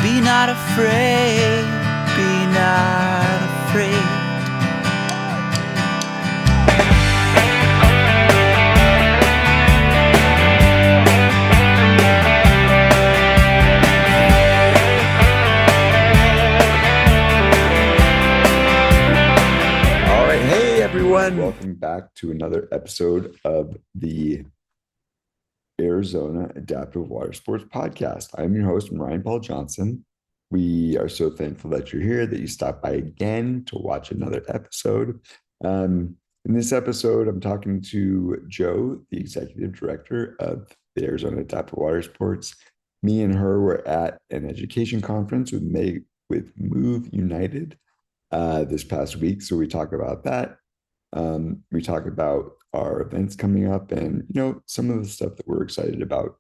Be not afraid, be not afraid. All right, hey everyone, welcome back to another episode of the Arizona Adaptive Water Sports Podcast. I'm your host, Ryan Paul Johnson. We are so thankful that you're here, that you stopped by again to watch another episode. In this episode, I'm talking to Jo, the Executive Director of the Arizona Adaptive Water Sports. Me and her were at an education conference with Move United this past week. So we talk about that. We talk about our events coming up and, some of the stuff that we're excited about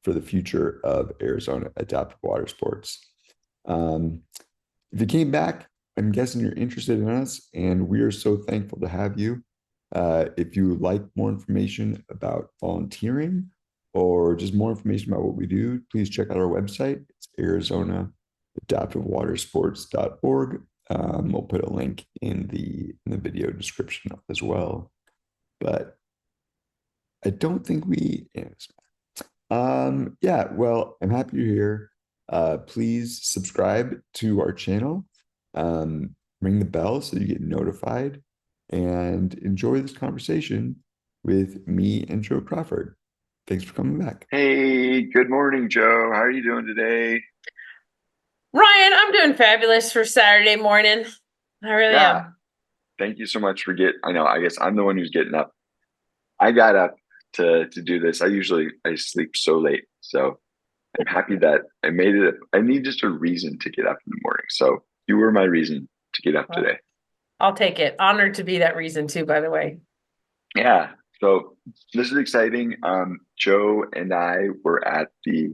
for the future of Arizona Adaptive Water Sports. If you came back, I'm guessing you're interested in us, and we are so thankful to have you. If you would like more information about volunteering or just more information about what we do, please check out our website. It's ArizonaAdaptiveWaterSports.org. We'll put a link in the video description as well. But I don't think I'm happy you're here. Please subscribe to our channel. Ring the bell so you get notified, and enjoy this conversation with me and Jo Crawford. Thanks for coming back. Hey, good morning, Jo. How are you doing today? Ryan, I'm doing fabulous for Saturday morning. I really am. Thank you so much for I guess I'm the one who's getting up. I got up to do this. I sleep so late. So I'm happy that I made it. I need just a reason to get up in the morning. So you were my reason to get up today. I'll take it. Honored to be that reason too, by the way. Yeah. So this is exciting. Jo and I were at the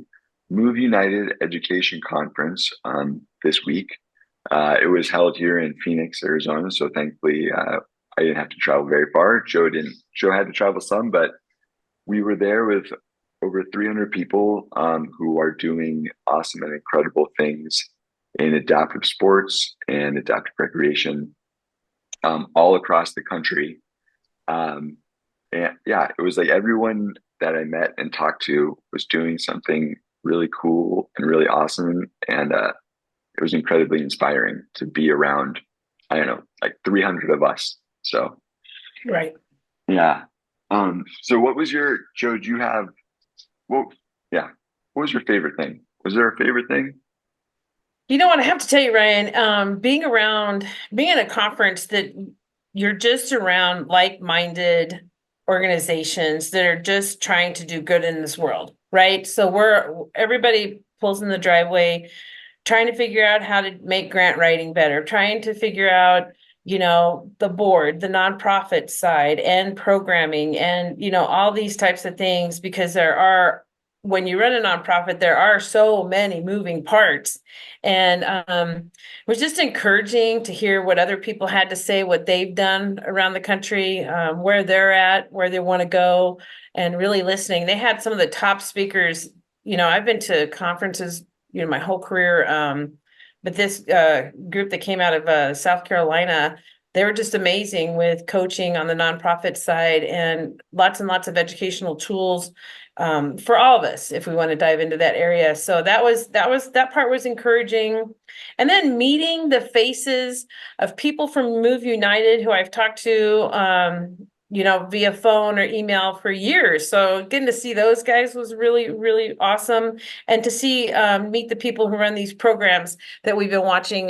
Move United Education Conference this week. It was held here in Phoenix, Arizona. So thankfully, I didn't have to travel very far. Jo didn't. Jo had to travel some, but we were there with over 300 people who are doing awesome and incredible things in adaptive sports and adaptive recreation all across the country. And yeah, it was like everyone that I met and talked to was doing something really cool and really awesome. And it was incredibly inspiring to be around, I don't know, like 300 of us. So, right. Yeah. So what was Jo, do you have, what was your favorite thing? Was there a favorite thing? You know what? I have to tell you, Ryan, being at a conference that you're just around like-minded organizations that are just trying to do good in this world, right? So everybody pulls in the driveway, trying to figure out how to make grant writing better, trying to figure out, the board, the nonprofit side, and programming, and, all these types of things, because when you run a nonprofit, there are so many moving parts. And it was just encouraging to hear what other people had to say, what they've done around the country, where they're at, where they want to go, and really listening. They had some of the top speakers. I've been to conferences, my whole career. But this group that came out of South Carolina, they were just amazing with coaching on the nonprofit side and lots of educational tools for all of us if we want to dive into that area. So that part was encouraging. And then meeting the faces of people from Move United who I've talked to via phone or email for years. So getting to see those guys was really, really awesome. And to meet the people who run these programs that we've been watching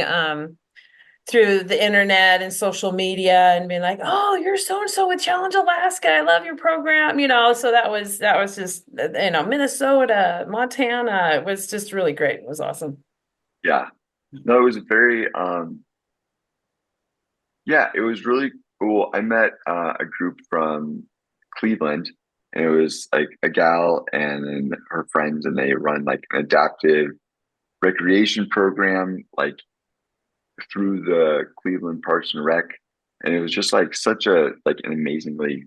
through the internet and social media, and being like, oh, you're so-and-so with Challenge Alaska. I love your program. So that was just, Minnesota, Montana. It was just really great. It was awesome. Yeah. No, it was very, it was really cool. I met a group from Cleveland, and it was like a gal and her friends, and they run like an adaptive recreation program, like through the Cleveland Parks and Rec. And it was just like an amazingly,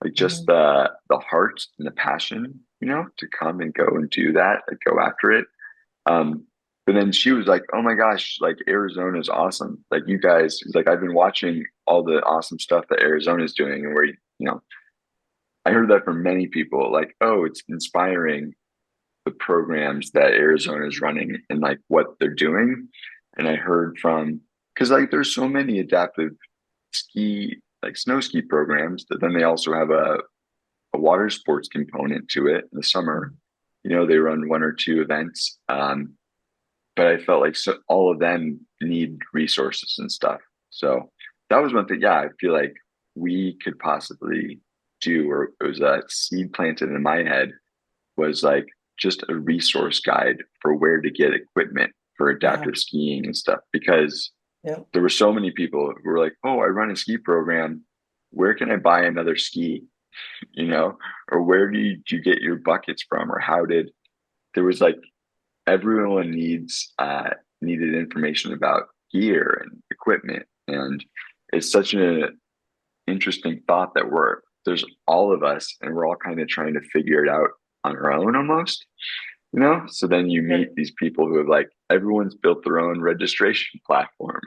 like just the heart and the passion, to come and go and do that, like go after it. but then she was like, "Oh my gosh, like Arizona is awesome. Like you guys, like I've been watching all the awesome stuff that Arizona is doing, and where I heard that from many people. Like, oh, it's inspiring the programs that Arizona is running and like what they're doing. And I heard from because like there's so many adaptive ski like snow ski programs, but then they also have a water sports component to it in the summer. They run one or two events. But I felt like all of them need resources and stuff. So that was one thing. Yeah, I feel like we could possibly do, or it was a seed planted in my head, was like just a resource guide for where to get equipment for adaptive skiing and stuff. Because there were so many people who were like, "Oh, I run a ski program. Where can I buy another ski?" Or where do you get your buckets from? Or how did there was like everyone needed information about gear and equipment, and it's such an interesting thought that there's all of us and we're all kind of trying to figure it out on our own almost, so then you meet these people who have like everyone's built their own registration platform,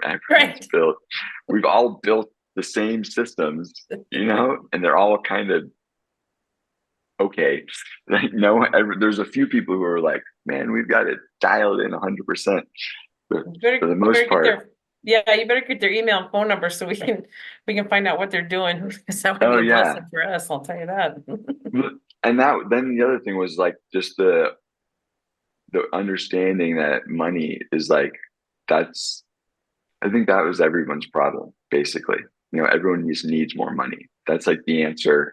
we've all built the same systems, and they're all kind of okay. Like there's a few people who are like, man, we've got it dialed in 100%. But for the most part, you better get their email and phone number so we can find out what they're doing. Because that would be a blessing for us, I'll tell you that. And then the other thing was like just the understanding that money is like I think that was everyone's problem, basically. Everyone just needs more money. That's like the answer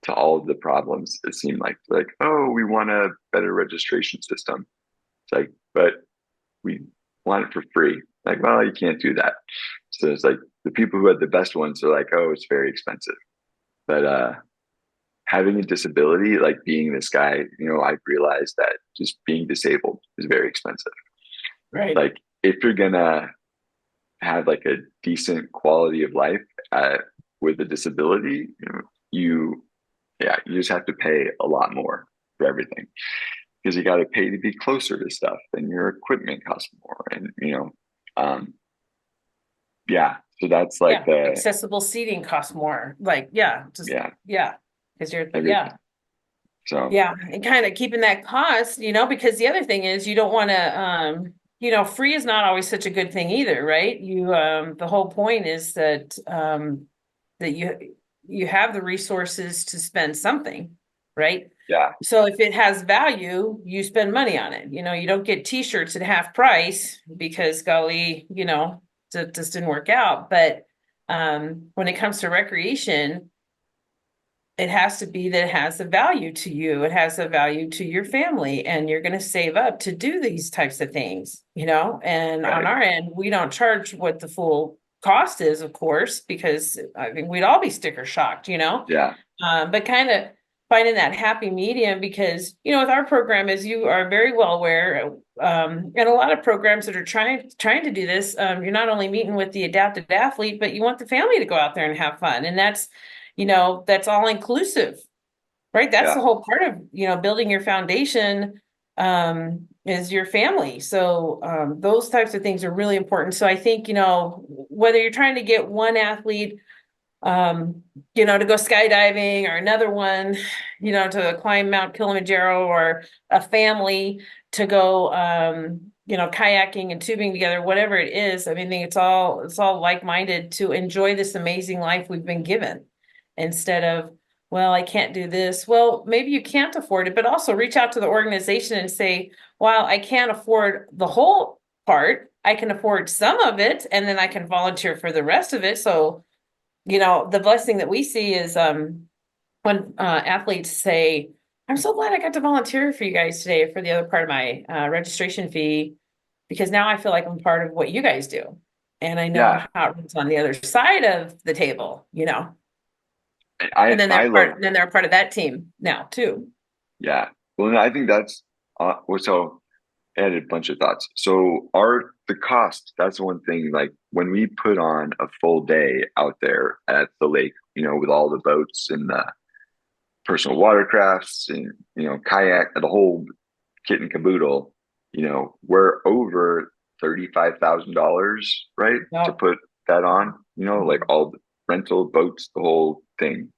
to all of the problems. It seemed like, oh, we want a better registration system. It's like, but we want it for free. Like, well, you can't do that. So it's like the people who had the best ones are like, oh, it's very expensive. But having a disability, like being this guy, I've realized that just being disabled is very expensive. Right. Like if you're gonna have like a decent quality of life with a disability, you just have to pay a lot more for everything, because you got to pay to be closer to stuff, and your equipment costs more, and so that's like the accessible seating costs more, like because you're everything. So and kind of keeping that cost, because the other thing is you don't want to free is not always such a good thing either, right? The whole point is that that you have the resources to spend something, right? Yeah. So if it has value, you spend money on it. You don't get t-shirts at half price because golly, it just didn't work out. But when it comes to recreation, it has to be that it has a value to you. It has a value to your family, and you're going to save up to do these types of things, and Right. On our end, we don't charge what the full cost is, of course, because I think we'd all be sticker shocked, Yeah. But kind of finding that happy medium, because, with our program, as you are very well aware, and a lot of programs that are trying to do this, you're not only meeting with the adapted athlete, but you want the family to go out there and have fun. And that's all inclusive, right? That's the whole part of, building your foundation, is your family. So those types of things are really important. So I think, whether you're trying to get one athlete, to go skydiving, or another one, to climb Mount Kilimanjaro, or a family to go, kayaking and tubing together, whatever it is. I mean, I think it's all like-minded to enjoy this amazing life we've been given, instead of, well, I can't do this. Well, maybe you can't afford it, but also reach out to the organization and say, well, I can't afford the whole part. I can afford some of it, and then I can volunteer for the rest of it. So, the blessing that we see is when athletes say, I'm so glad I got to volunteer for you guys today for the other part of my registration fee, because now I feel like I'm part of what you guys do. And I know how it runs on the other side of the table, and then they're a part of that team now too. Yeah. Well, I think that's so added a bunch of thoughts. So the cost, that's one thing, like when we put on a full day out there at the lake, with all the boats and the personal watercrafts and, kayak, the whole kit and caboodle, we're over $35,000, right? To Wow. put that on, like all the rental boats, the whole thing.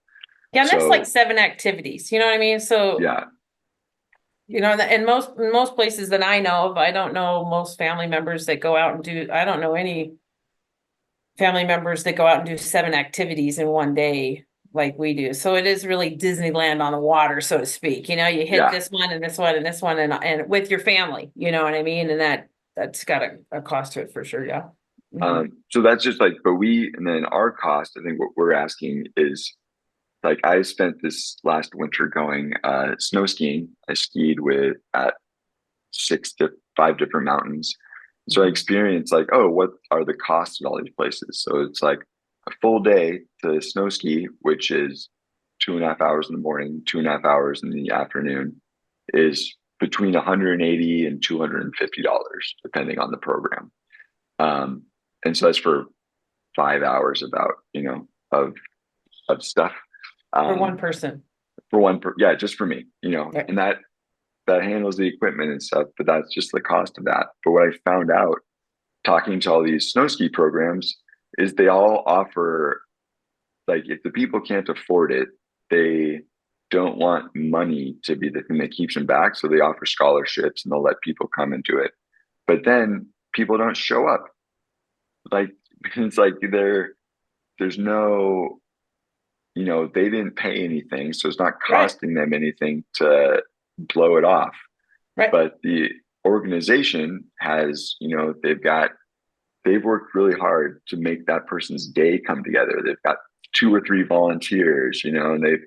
Yeah, and that's like So 7 activities. You know what I mean? So, yeah, in most places that I know of, I don't know most family members that go out and do, I don't know any family members that go out and do 7 activities in one day like we do. So it is really Disneyland on the water, so to speak. You hit yeah. this one and this one and this one and with your family, you know what I mean? And that's got a cost to it for sure. Yeah. Mhm. So that's just like, and then our cost, I think what we're asking is like, I spent this last winter going snow skiing. I skied at 5 different mountains. So I experienced like, oh, what are the costs of all these places? So it's like a full day to snow ski, which is 2.5 hours in the morning, 2.5 hours in the afternoon, is between $180 and $250, depending on the program. And so that's for 5 hours of stuff. For one person. Yeah, just for me, Right. and that handles the equipment and stuff, but that's just the cost of that. But what I found out talking to all these snow ski programs is they all offer, like, if the people can't afford it, they don't want money to be the thing that keeps them back. So they offer scholarships and they'll let people come and do it. But then people don't show up. Like, it's like there's no, they didn't pay anything. So it's not Right. costing them anything to blow it off. Right. But the organization has, they've worked really hard to make that person's day come together. They've got 2 or 3 volunteers, and they've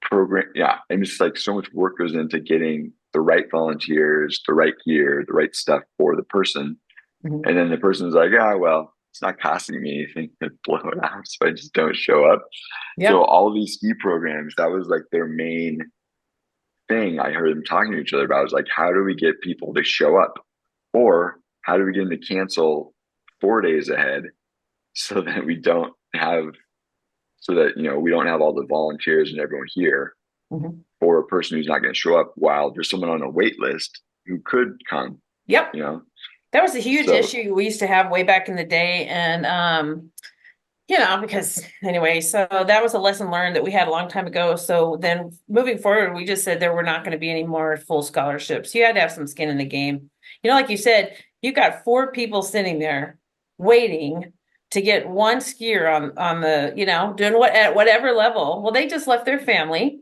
programmed. Yeah. And it's like so much work goes into getting the right volunteers, the right gear, the right stuff for the person. Mhm. And then the person's like, well, it's not costing me anything to blow it off. So I just don't show up. Yeah. So all these ski programs, that was like their main thing I heard them talking to each other about, was like, how do we get people to show up, or how do we get them to cancel 4 days ahead so that we don't have all the volunteers and everyone here Mhm. for a person who's not going to show up while there's someone on a wait list who could come. Yep. That was a huge So issue we used to have way back in the day. And because anyway, so that was a lesson learned that we had a long time ago. So then moving forward, we just said there were not going to be any more full scholarships. You had to have some skin in the game. Like you said, you got 4 people sitting there waiting to get one skier on the, doing what at whatever level. Well, they just left their family.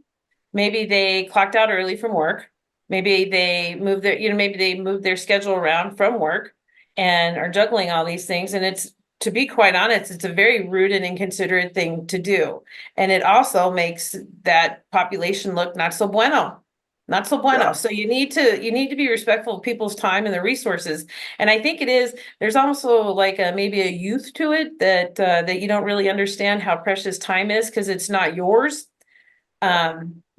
Maybe they clocked out early from work. Maybe they moved their schedule around from work and are juggling all these things. And to be quite honest, it's a very rude and inconsiderate thing to do. And it also makes that population look not so bueno. Not so bueno. yeah, So you need to be respectful of people's time and their resources. And I think there's also like maybe a youth to it that you don't really understand how precious time is because it's not yours.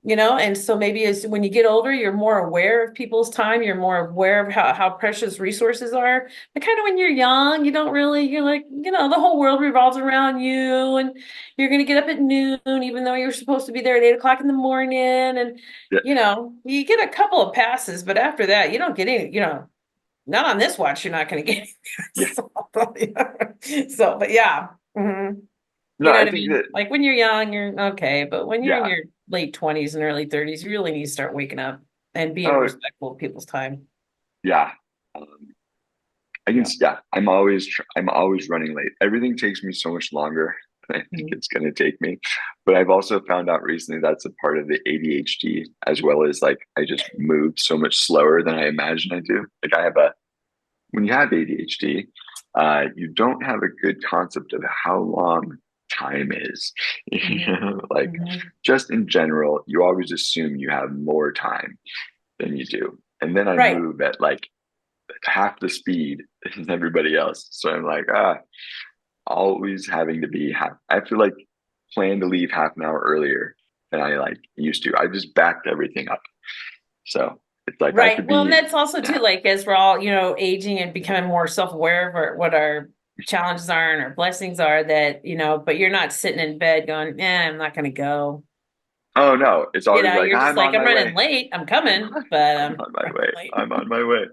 And so maybe as when you get older, you're more aware of people's time, you're more aware of how precious resources are. But kind of when you're young, you're like, the whole world revolves around you and you're going to get up at noon, even though you're supposed to be there at 8 o'clock in the morning. And, yeah, you get a couple of passes, but after that, you don't get any, not on this watch, you're not going to get yeah. So, but yeah. Mhm. No, You know I what I think mean? that, Like when you're young, you're okay, but when you're in yeah. your late 20s and early 30s, you really need to start waking up and being Oh, respectful of people's time. yeah. Um, Yeah. I'm always running late. Everything takes me so much longer than I think it's going to take me. But I've also found out recently that's a part of the ADHD, as well as like I just moved so much slower than I imagined I do. Like when you have ADHD, you don't have a good concept of how long time is. Like Mhm. just in general, you always assume you have more time than you do. And then I Right. move at like half the speed as everybody else. So I'm like, always having to be I have to like plan to leave half an hour earlier than I like used to. I just backed everything up. So it's like I have to Right. Well, and be, that's also too, yeah, like as we're all, aging and becoming more self-aware of what our challenges are and our blessings are that, but you're not sitting in bed going, I'm not going to go. oh no, it's always like, You're just I'm like, on I'm my running way. late. I'm coming, but I'm I'm on my running way. late. I'm on my way.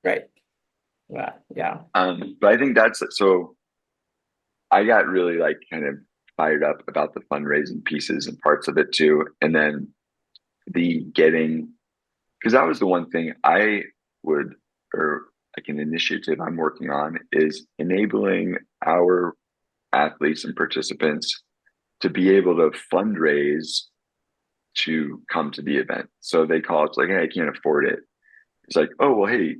Right. Yeah. Yeah. But I think so I got really like kind of fired up about the fundraising pieces and parts of it too. And then because that was the one thing or like an initiative I'm working on is enabling our athletes and participants to be able to fundraise to come to the event. So they call it like, hey, I can't afford it. It's like, oh, well, hey,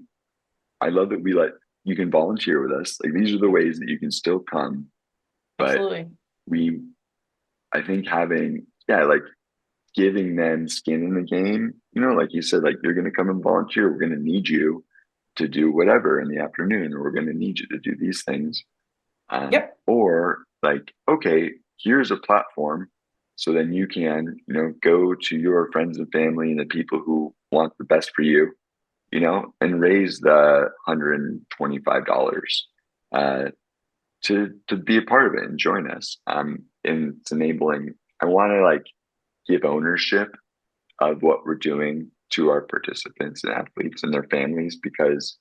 I love that you can volunteer with us. Like these are the ways that you can still come. But Absolutely. I think like giving them skin in the game, like you said, like you're going to come and volunteer. We're going to need you to do whatever in the afternoon, or we're going to need you to do these things. Yep. Or like, okay, here's a platform. So then you can, go to your friends and family and the people who want the best for you, and raise the $125 to be a part of it and join us. And it's enabling. I want to like give ownership of what we're doing to our participants and athletes and their families, because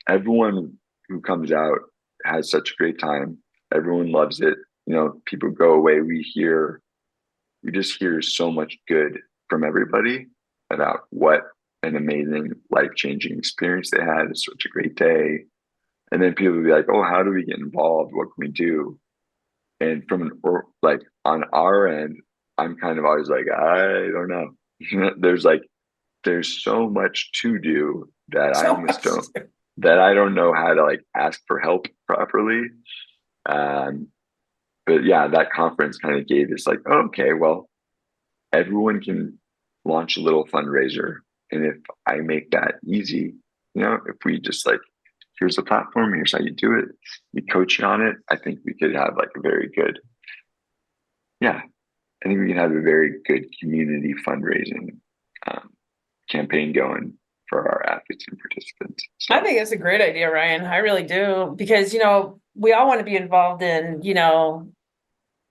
everyone who comes out has such a great time. Everyone loves it. People go away. We just hear so much good from everybody about what an amazing, life-changing experience they had. It's such a great day. And then people will be like, oh, how do we get involved? What can we do? And on our end, I'm kind of always like, I don't know. There's so much to do that I So almost much. I don't know how to like ask for help properly. But yeah, that conference kind of gave us like, oh, okay, well, everyone can launch a little fundraiser. And if I make that easy, if we just like, here's the platform, here's how you do it, we coach you on it, I think we could have like I think we can have a very good community fundraising campaign going for our athletes and participants. So, I think it's a great idea, Ryan. I really do, because, we all want to be involved in,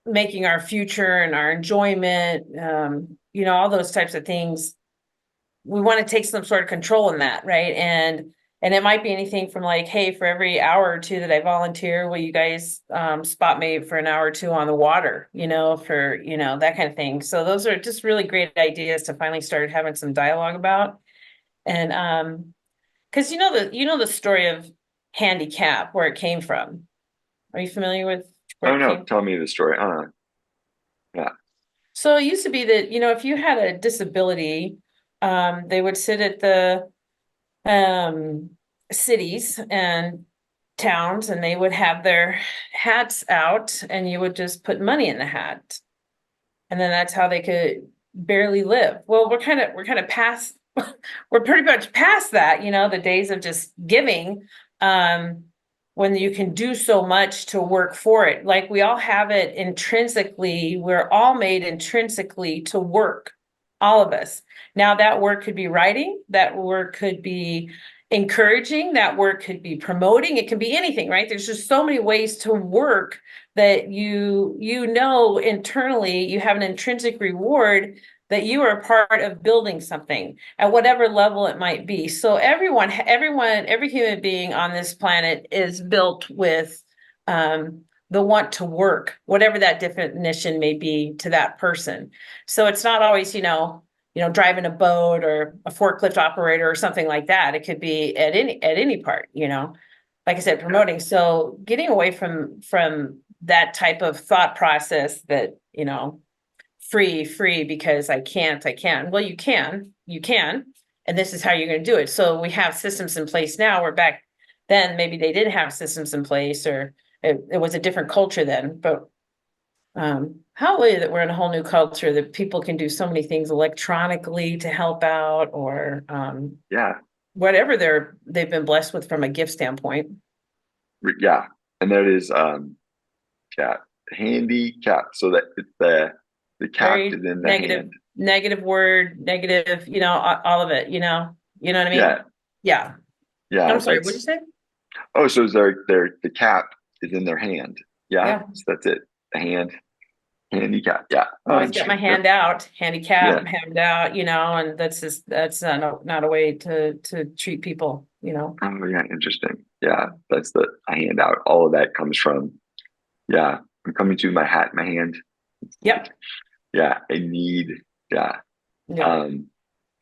making our future and our enjoyment, all those types of things. We want to take some sort of control in that, right? And it might be anything from like, hey, for every hour or two that I volunteer, will you guys spot me for an hour or two on the water, for, that kind of thing. So those are just really great ideas to finally start having some dialogue about. And because the story of handicap, where it came from. Are you familiar with where oh it no, came? tell me the story. Yeah. So it used to be that, if you had a disability, they would sit at the um, cities and towns, and they would have their hats out, and you would just put money in the hat. And then that's how they could barely live. Well, we're kind of past, we're pretty much past that, the days of just giving. When you can do so much to work for it. Like we all have it intrinsically, we're all made intrinsically to work, all of us. Now that work could be writing, that work could be encouraging, that work could be promoting, it can be anything, right? There's just so many ways to work that internally you have an intrinsic reward that you are a part of building something at whatever level it might be. So every human being on this planet is built with the want to work, whatever that definition may be to that person. So it's not always, driving a boat or a forklift operator or something like that. It could be at any part, like I said, promoting. So getting away from that type of thought process that, free because I can. Well, you can, and this is how you're going to do it. So we have systems in place now, where back then maybe they didn't have systems in place, or it was a different culture then. But hallelujah that we're in a whole new culture that people can do so many things electronically to help out, or Yeah. whatever they've been blessed with from a gift standpoint. Yeah. And that is handicap. So that the cap Very is in the hand. negative word, negative, all of it, you know what I mean? Yeah. Yeah. Yeah. I'm sorry, what'd you say? Oh, so the cap is in their hand. Yeah. Yeah. So that's it. The hand. Handicap. Yeah. Always got my hand out, handicap, Yeah. hand out, and that's not a way to treat people, Oh, yeah. Interesting. Yeah. That's I hand out. All of that comes from, yeah, I'm coming to my hat in my hand. Yep. Yeah. I need, yeah. Yeah.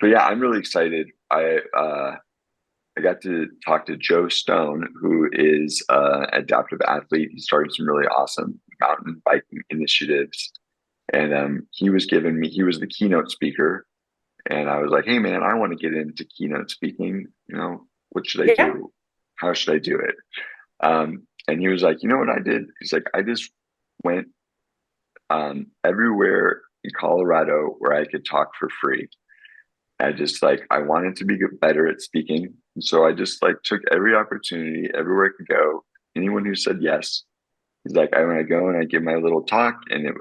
But yeah, I'm really excited. I got to talk to Joe Stone, who is an adaptive athlete. He started some really awesome mountain biking initiatives. And he was the keynote speaker. And I was like, hey, man, I want to get into keynote speaking. What should I Yeah. do? How should I do it? And he was like, you know what I did? He's like, I just went everywhere in Colorado where I could talk for free. I wanted to be better at speaking. And so I just took every opportunity everywhere I could go. Anyone who said yes, he's like, I want to go and I give my little talk, and it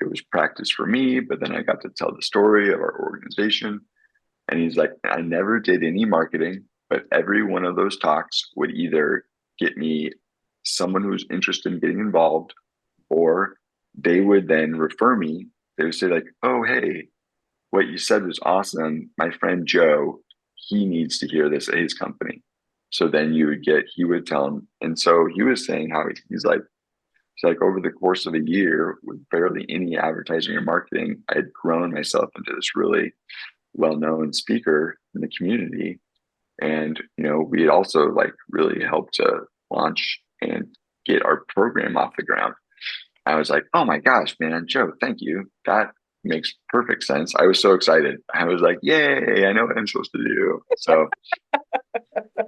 was practice for me, but then I got to tell the story of our organization. And he's like, I never did any marketing, but every one of those talks would either get me someone who's interested in getting involved, or they would then refer me. They would say oh, hey, what you said was awesome. My friend Joe, he needs to hear this at his company. So then he would tell him. And so he was saying how he's like over the course of a year with barely any advertising or marketing, I had grown myself into this really well-known speaker in the community. And, we had also really helped to launch and get our program off the ground. I was like, oh my gosh, man, Joe, thank you. That makes perfect sense. I was so excited. I was like, yay, I know what I'm supposed to do. So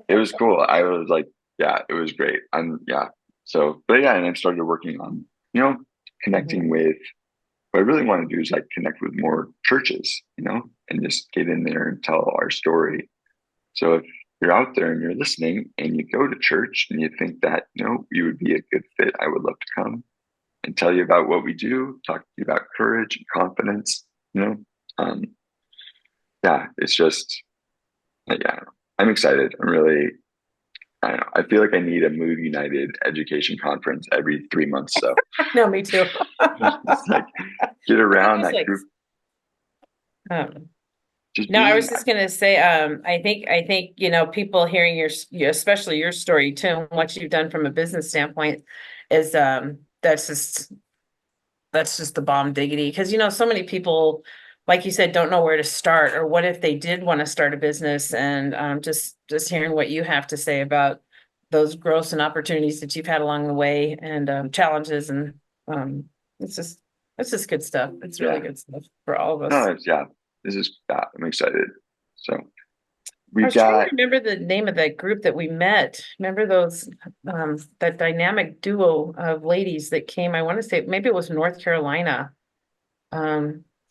it was cool. I was like, yeah, it was great. But yeah, and I started working on, connecting with, what I really want to do is connect with more churches, and just get in there and tell our story. So if you're out there and you're listening and you go to church and you think that, you would be a good fit, I would love to come and tell you about what we do, talk to you about courage and confidence, yeah, it's just, yeah, I'm excited. I don't know. I feel like I need a Move United education conference every 3 months. So No, me too. just get around that group. No, I was just gonna say, I think, people hearing especially your story too, and what you've done from a business standpoint is, that's just the bomb diggity. Cause so many people, like you said, don't know where to start, or what if they did want to start a business, and, just hearing what you have to say about those growths and opportunities that you've had along the way, and, challenges, and, it's just good stuff. It's really good stuff for all of us. No, I'm excited. So I was trying to remember the name of that group that we met. Remember those, that dynamic duo of ladies that came? I want to say maybe it was North Carolina.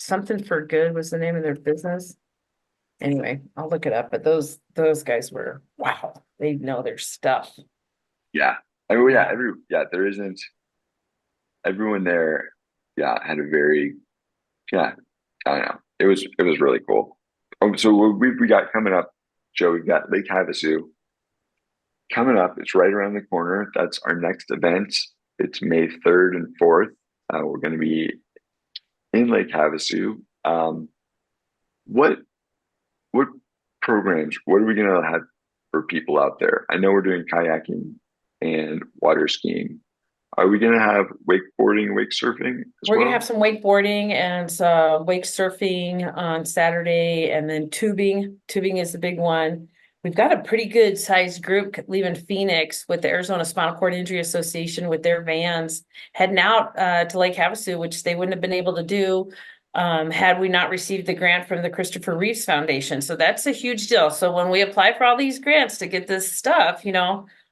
Something for Good was the name of their business. Anyway, I'll look it up. But those guys were, wow, they know their stuff. Yeah. I mean, there isn't everyone there. Yeah, had a very, I don't know. It was really cool. So we got coming up, Joe, we've got Lake Havasu coming up. It's right around the corner. That's our next event. It's May 3rd and 4th. We're going to be in Lake Havasu. What programs, what are we going to have for people out there? I know we're doing kayaking and water skiing. Are we going to have wakeboarding, wake surfing as We're well? going to have some wakeboarding and wake surfing on Saturday, and then tubing. Tubing is the big one. We've got a pretty good sized group leaving Phoenix with the Arizona Spinal Cord Injury Association with their vans heading out to Lake Havasu, which they wouldn't have been able to do had we not received the grant from the Christopher Reeves Foundation. So that's a huge deal. So when we apply for all these grants to get this stuff,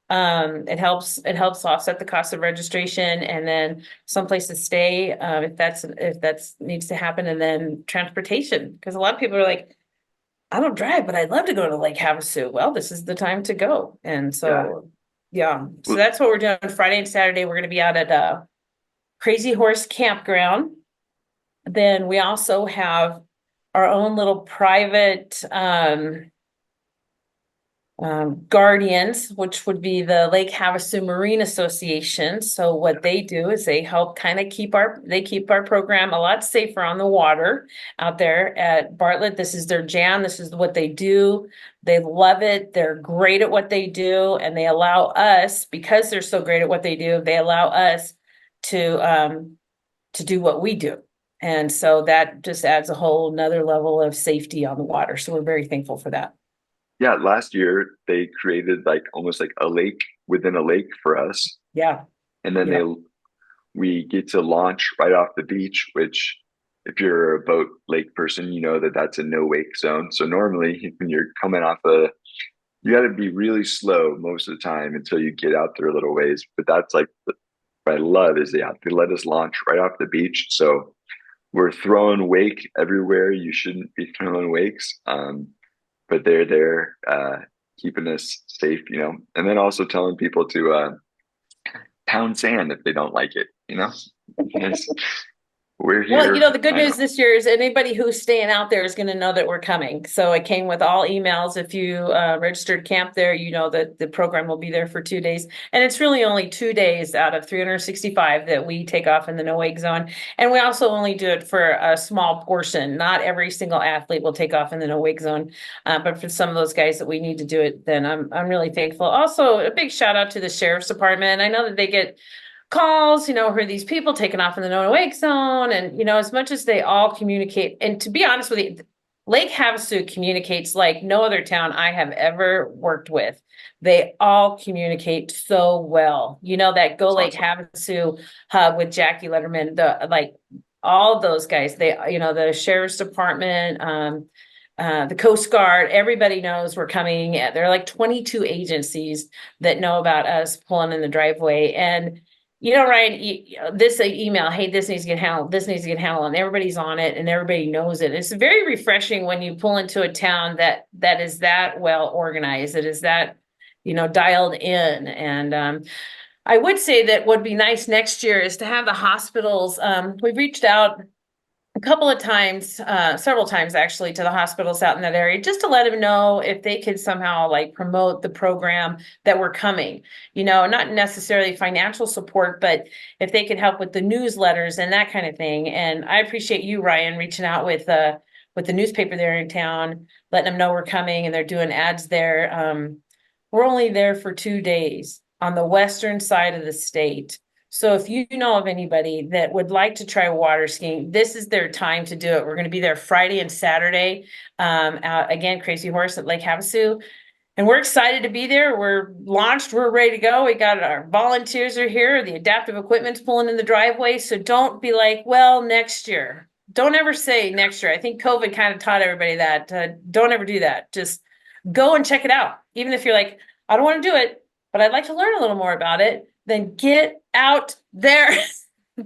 it helps offset the cost of registration, and then someplace to stay if that's needs to happen, and then transportation, because a lot of people are like, I don't drive, but I'd love to go to Lake Havasu. Well, this is the time to go. And so so that's what we're doing Friday and Saturday. We're going to be out at Crazy Horse Campground. Then we also have our own little private Guardians, which would be the Lake Havasu Marine Association. So what they do is they help kind of keep our program a lot safer on the water out there at Bartlett. This is their jam. This is what they do. They love it. They're great at what they do, and they allow us, because they're so great at what they do, they allow us to do what we do. And so that just adds a whole nother level of safety on the water. So we're very thankful for that. Yeah, last year they created like almost like a lake within a lake for us. Yeah. And then Yeah. we get to launch right off the beach, which if you're a boat lake person, you know that that's a no wake zone. So normally when you're coming off you got to be really slow most of the time until you get out there a little ways. But that's like what I love is they let us launch right off the beach. So we're throwing wake everywhere you shouldn't be throwing wakes. But they're there keeping us safe, and then also telling people to pound sand if they don't like it, Yes. We're here. Well, the good news this year is anybody who's staying out there is going to know that we're coming. So it came with all emails. If you registered camp there, you know that the program will be there for 2 days. And it's really only 2 days out of 365 that we take off in the no wake zone. And we also only do it for a small portion. Not every single athlete will take off in the no wake zone. But for some of those guys that we need to do it, then I'm really thankful. Also, a big shout out to the Sheriff's Department. I know that they get calls, who are these people taking off in the no wake zone. And, as much as they all communicate, and to be honest with you, Lake Havasu communicates like no other town I have ever worked with. They all communicate so well. That Go Lake Havasu hub with Jackie Letterman, all those guys, the Sheriff's Department, the Coast Guard, everybody knows we're coming. There are like 22 agencies that know about us pulling in the driveway. And Ryan, this email, hey, this needs to get handled, this needs to get handled, and everybody's on it and everybody knows it. It's very refreshing when you pull into a town that is that well organized, that is that, dialed in. And I would say that would be nice next year is to have the hospitals. We've reached out a couple of times, several times actually, to the hospitals out in that area, just to let them know if they could somehow promote the program that we're coming, not necessarily financial support, but if they could help with the newsletters and that kind of thing. And I appreciate you, Ryan, reaching out with the newspaper there in town, letting them know we're coming, and they're doing ads there. We're only there for 2 days on the western side of the state. So if you know of anybody that would like to try water skiing, this is their time to do it. We're going to be there Friday and Saturday. Again, Crazy Horse at Lake Havasu. And we're excited to be there. We're launched. We're ready to go. We got our volunteers are here. The adaptive equipment's pulling in the driveway. So don't be like, well, next year. Don't ever say next year. I think COVID kind of taught everybody that. Don't ever do that. Just go and check it out. Even if you're like, I don't want to do it, but I'd like to learn a little more about it. Then get out there.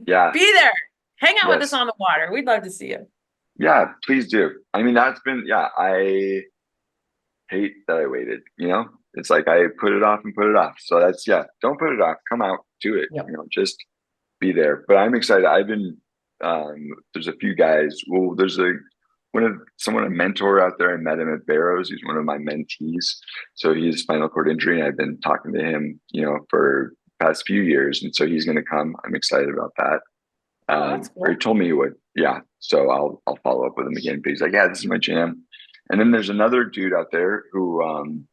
Yeah. Be there. Hang out with us on the water. We'd love to see you. Yeah, please do. I mean, I hate that I waited, It's like I put it off and put it off. So don't put it off. Come out, do it, Yep. Just be there. But I'm excited. I've been, there's a few guys. Well, there's a mentor out there. I met him at Barrows. He's one of my mentees. So he has spinal cord injury, and I've been talking to him, for past few years, and so he's going to come. I'm excited about that. Cool. He told me he would. Yeah, so I'll follow up with him again. But he's like, yeah, this is my jam. And then there's another dude out there who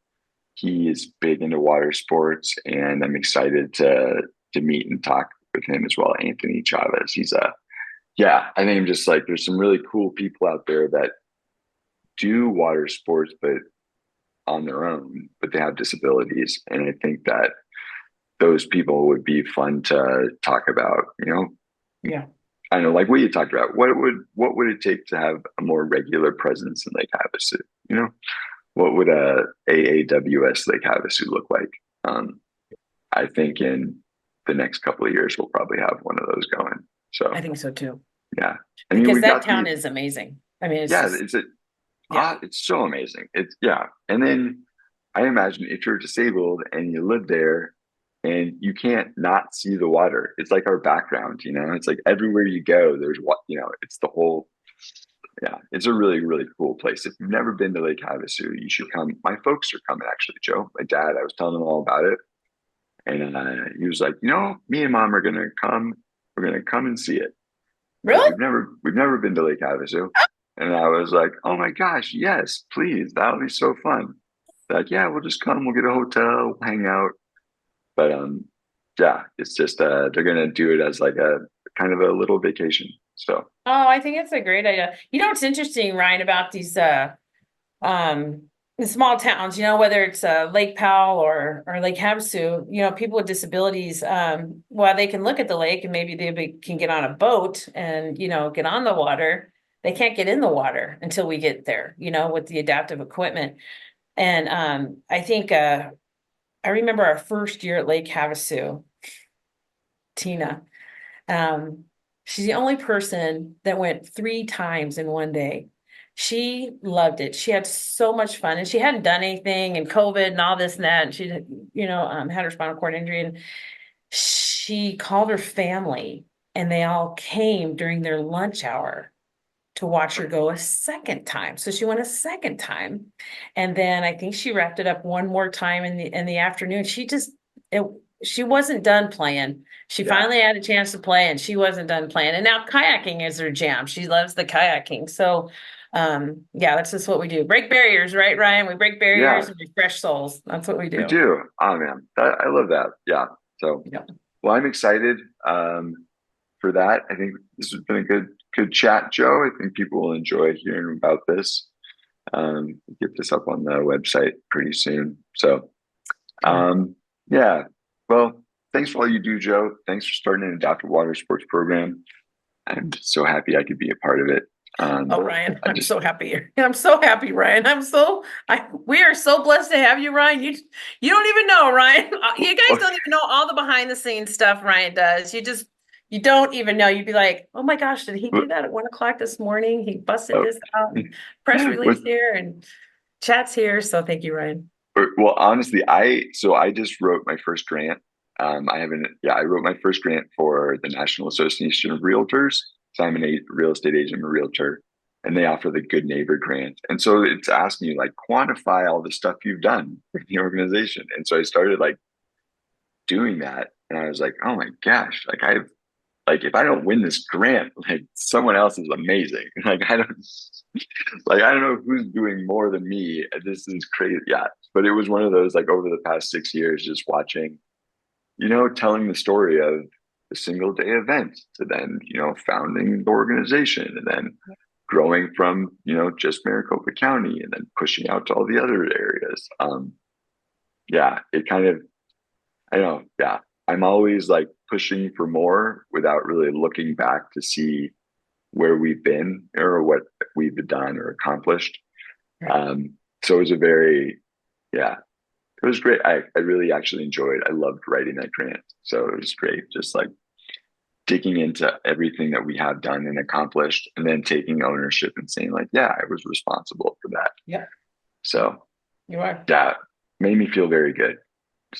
he is big into water sports, and I'm excited to meet and talk with him as well. Anthony Chavez. He's I think I'm just like, there's some really cool people out there that do water sports, but on their own, but they have disabilities, and I think that those people would be fun to talk about, Yeah. I know, like what you talked about. What would it take to have a more regular presence in Lake Havasu? What would a AAWS Lake Havasu look like? I think in the next couple of years we'll probably have one of those going. So I think so too. Yeah, because that town is amazing. I mean, it's so amazing. And then I imagine if you're disabled and you live there, and you can't not see the water. It's like our background, It's like everywhere you go, there's it's the whole Yeah, it's a really, really cool place. If you've never been to Lake Havasu, you should come. My folks are coming actually, Joe. My dad, I was telling him all about it. And he was like, me and mom are gonna come. We're gonna come and see it. Like Really? we've never been to Lake Havasu. And I was like, oh my gosh, yes, please. That'll be so fun. They're like, yeah, we'll just come, we'll get a hotel, we'll hang out. But yeah, it's just they're gonna do it as like a kind of a little vacation. So Oh, I think it's a great idea. You know what's interesting, Ryan, about these in small towns, whether it's Lake Powell or Lake Havasu, people with disabilities, while they can look at the lake and maybe can get on a boat and, get on the water, they can't get in the water until we get there, with the adaptive equipment. And I think I remember our first year at Lake Havasu, Tina. She's the only person that went 3 times in one day. She loved it. She had so much fun, and she hadn't done anything, and COVID and all this and that. And she, had her spinal cord injury, and she called her family, and they all came during their lunch hour to watch her go a second time. So she went a second time, and then I think she wrapped it up one more time in the afternoon. She wasn't done playing. She finally had a chance to play, and she wasn't done playing. And now kayaking is her jam. She loves the kayaking. So, that's just what we do. Break barriers, right, Ryan? We break barriers and refresh souls. That's what we do. we do. Oh man, I love that. Yeah. So, well, I'm excited for that. I think this has been a good chat, Joe. I think people will enjoy hearing about this. Get this up on the website pretty soon. So, yeah. Well, thanks for all you do, Joe. Thanks for starting an adaptive water sports program. I'm so happy I could be a part of it. Ryan, I'm so happy. I'm so happy, Ryan. We are so blessed to have you, Ryan. You don't even know, Ryan. You guys don't even know all the behind the scenes stuff Ryan does. You don't even know. You'd be like, oh my gosh, did he do that at 1:00 this morning? He busted this out, and press release here and chats here. So thank you, Ryan. Well, honestly, I just wrote my first grant. I wrote my first grant for the National Association of Realtors. So I'm a real estate agent, a realtor, and they offer the Good Neighbor grant. And so it's asking you, like, quantify all the stuff you've done in the organization. And so I started like doing that, and I was like, oh my gosh, if I don't win this grant, like someone else is amazing. Like I don't know who's doing more than me. This is crazy. Yeah. But it was one of those, like, over the past 6 years, just watching, telling the story of a single day event to then, founding the organization and then growing from, just Maricopa County and then pushing out to all the other areas. It kind of, I know. Yeah. I'm always like pushing for more without really looking back to see where we've been or what we've done or accomplished. So it was it was great. I really actually enjoyed. I loved writing that grant. So it was great. Just like digging into everything that we have done and accomplished, and then taking ownership and saying like, yeah, I was responsible for that. Yeah. So you are. Yeah, made me feel very good.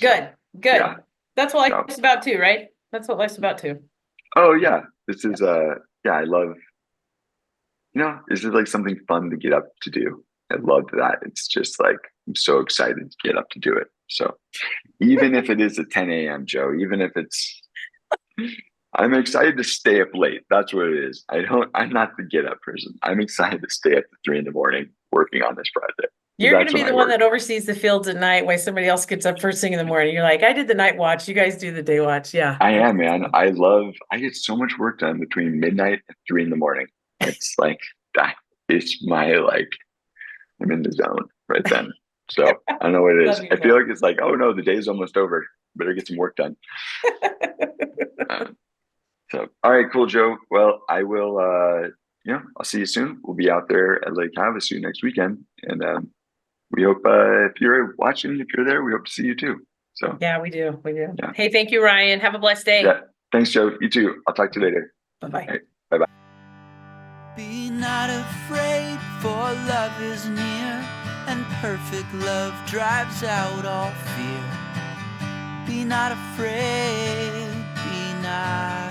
Good. Yeah. That's what life's about too, right? That's what life's about too. Oh yeah. This is I love, this is like something fun to get up to do. I love that. It's just like, I'm so excited to get up to do it. So even if it is at 10 a.m., Joe, even if I'm excited to stay up late. That's what it is. I'm not the get up person. I'm excited to stay up to 3 a.m. working on this project. You're going to be the one that oversees the fields at night while somebody else gets up first thing in the morning. You're like, I did the night watch. You guys do the day watch. Yeah. I am, man. I get so much work done between midnight and 3 a.m. It's like, that is my, I'm in the zone right then. So I don't know what it is. I feel like it's like, oh no, the day's almost over. Better get some work done. So, all right, cool, Joe. Well, I will, I'll see you soon. We'll be out there at Lake Havasu next weekend. And we hope if you're watching, if you're there, we hope to see you too. So yeah, we do. Yeah. Hey, thank you, Ryan. Have a blessed day. Yeah. Thanks, Joe. You too. I'll talk to you later. Bye-bye. Right. Bye-bye. Be not afraid, for love is near, and perfect love drives out all fear. Be not afraid, be not